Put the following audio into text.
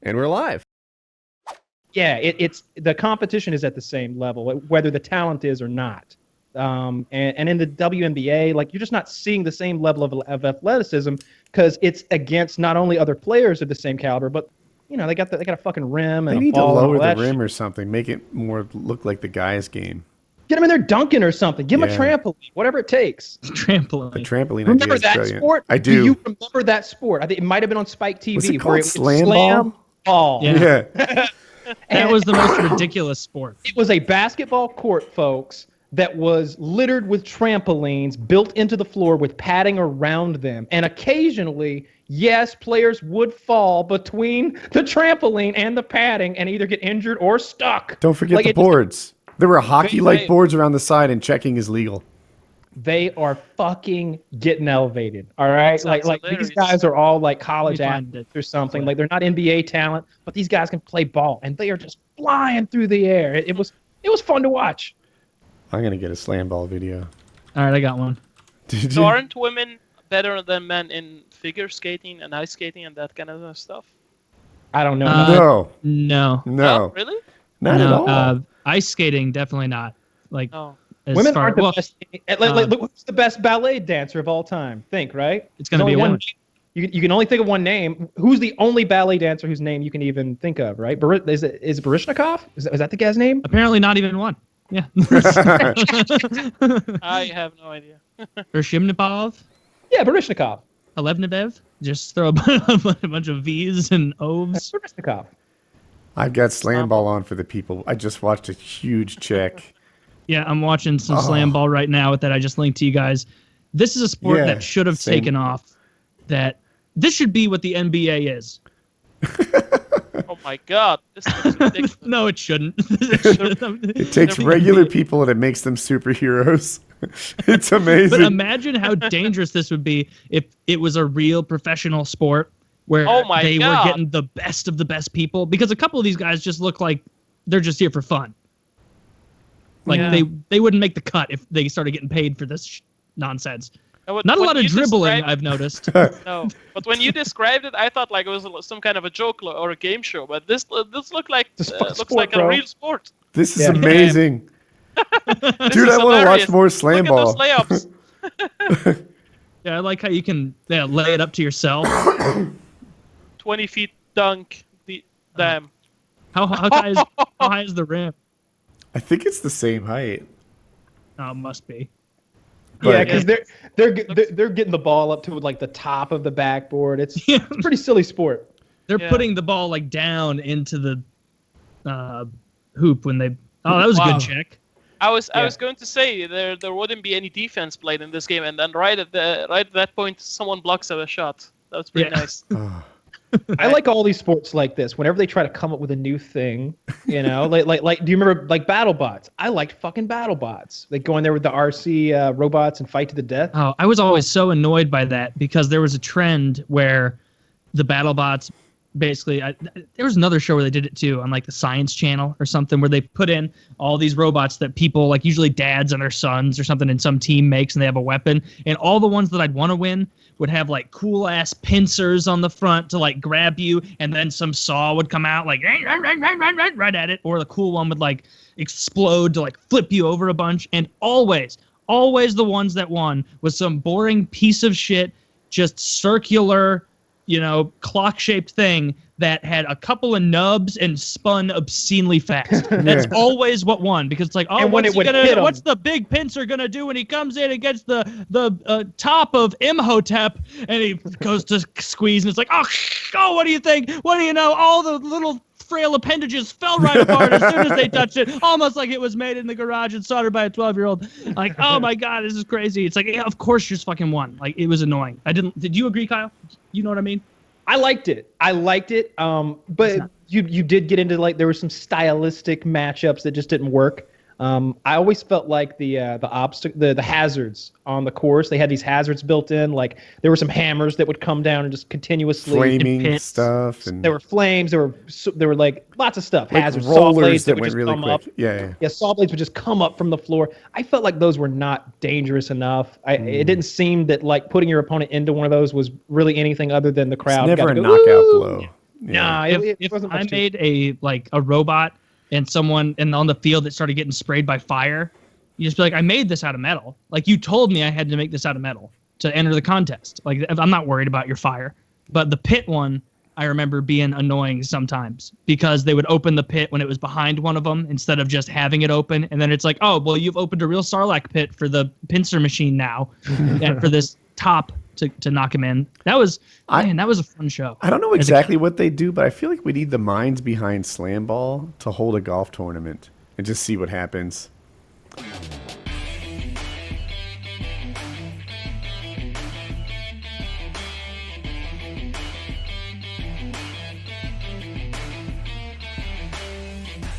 And we're live. Yeah, it's the competition is at the same level, whether the talent is or not. And in the WNBA, like, you're just not seeing the same level of athleticism because it's against not only other players of the same caliber, but you know they got a fucking rim and They need a ball to lower and all the that rim shit. or something, make it more look like the guys' game. Get them in there dunking or something. Give them a trampoline, whatever it takes. Trampoline. A trampoline. Remember idea is that brilliant. sport? I do. You remember that sport? I think it might have been on Spike TV. Was it where called was Slamball? Slamball. Yeah. And That was the most ridiculous sport. It was a basketball court, folks, that was littered with trampolines built into the floor with padding around them. And occasionally, yes, players would fall between the trampoline and the padding and either get injured or stuck. Don't forget the boards. There were hockey-like boards around the side, and checking is legal. They are fucking getting elevated, all right? Like these guys are all like college athletes or something. Like, they're not NBA talent, but these guys can play ball, and they are just flying through the air. It was fun to watch. I'm gonna get a Slamball video. All right, I got one. So aren't women better than men in figure skating and ice skating and that kind of stuff? I don't know. No. No. Really? Not at all. Ice skating, definitely not. Like, women aren't the best. Who's the best ballet dancer of all time? Think, right? It's going to be a woman. You can only think of one name. Who's the only ballet dancer whose name you can even think of, right? Is it Baryshnikov? Is that the guy's name? Apparently not even one. Yeah. I have no idea. Shimnipov? Yeah, Baryshnikov. Alevnev? Just throw a bunch of V's and O's. Baryshnikov. I've got Slamball on for the people. I just watched a huge check. Yeah, I'm watching some Slamball right now that I just linked to you guys. This is a sport that should have taken off. That this should be what the NBA is. Oh my god, this is ridiculous. No, it shouldn't. It takes regular people and it makes them superheroes. It's amazing. But imagine how dangerous this would be if it was a real professional sport where they were getting the best of the best people. Because a couple of these guys just look like they're just here for fun. Like, they wouldn't make the cut if they started getting paid for this nonsense. Not a lot of dribbling, I've noticed. No, but when you described it, I thought like it was some kind of a joke or a game show. But this looked like looks like a real sport. This is amazing. Dude, I want to watch more Slamball. Look at those layups. Yeah, I like how you can lay it up to yourself. 20 feet dunk. Damn. How high is the rim? I think it's the same height. Oh, it must be. Yeah, because they're getting the ball up to like the top of the backboard. It's a pretty silly sport. They're putting the ball like down into the hoop when they. Oh, that was a good check. I was going to say there wouldn't be any defense played in this game, and then right at that point, someone blocks a shot. That was pretty nice. I like all these sports like this. Whenever they try to come up with a new thing, you know, like do you remember like BattleBots? I liked fucking BattleBots. Like going there with the RC robots and fight to the death. Oh, I was always so annoyed by that because there was a trend where the BattleBots basically there was another show where they did it too on like the Science Channel or something where they put in all these robots that people like usually dads and their sons or something in some team makes and they have a weapon, and all the ones that I'd want to win would have like cool ass pincers on the front to like grab you, and then some saw would come out like right at it, or the cool one would like explode to like flip you over a bunch. And always the ones that won was some boring piece of shit, just circular, you know, clock-shaped thing that had a couple of nubs and spun obscenely fast. That's always what won, because it's like, oh, what's the big pincer gonna do when he comes in and gets the top of Imhotep and he goes to squeeze and it's like, oh, what do you think? What do you know? All the little frail appendages fell right apart as soon as they touched it, almost like it was made in the garage and soldered by a 12-year-old. Like, oh my god, this is crazy. It's like, yeah, of course you just fucking won. Like, it was annoying. Did you agree, Kyle? You know what I mean? I liked it. But you did get into like there were some stylistic matchups that just didn't work. I always felt like the hazards on the course, they had these hazards built in. Like there were some hammers that would come down and just continuously flaming stuff, and there were flames. There were like lots of stuff. Like hazards, rollers saw blades that would went just really come quick. up. Yeah, saw blades would just come up from the floor. I felt like those were not dangerous enough. It didn't seem that like putting your opponent into one of those was really anything other than the crowd. It's never got a to go, knockout woo! blow. Nah, If, it wasn't I much to it. made a robot and someone and on the field that started getting sprayed by fire, you just be like, I made this out of metal. Like you told me I had to make this out of metal to enter the contest. Like I'm not worried about your fire. But the pit one, I remember being annoying sometimes because they would open the pit when it was behind one of them instead of just having it open. And then it's like, oh, well, you've opened a real Sarlacc pit for the pincer machine now and for this top to knock him in. That was a fun show. I don't know exactly what they do, but I feel like we need the minds behind Slamball to hold a golf tournament and just see what happens.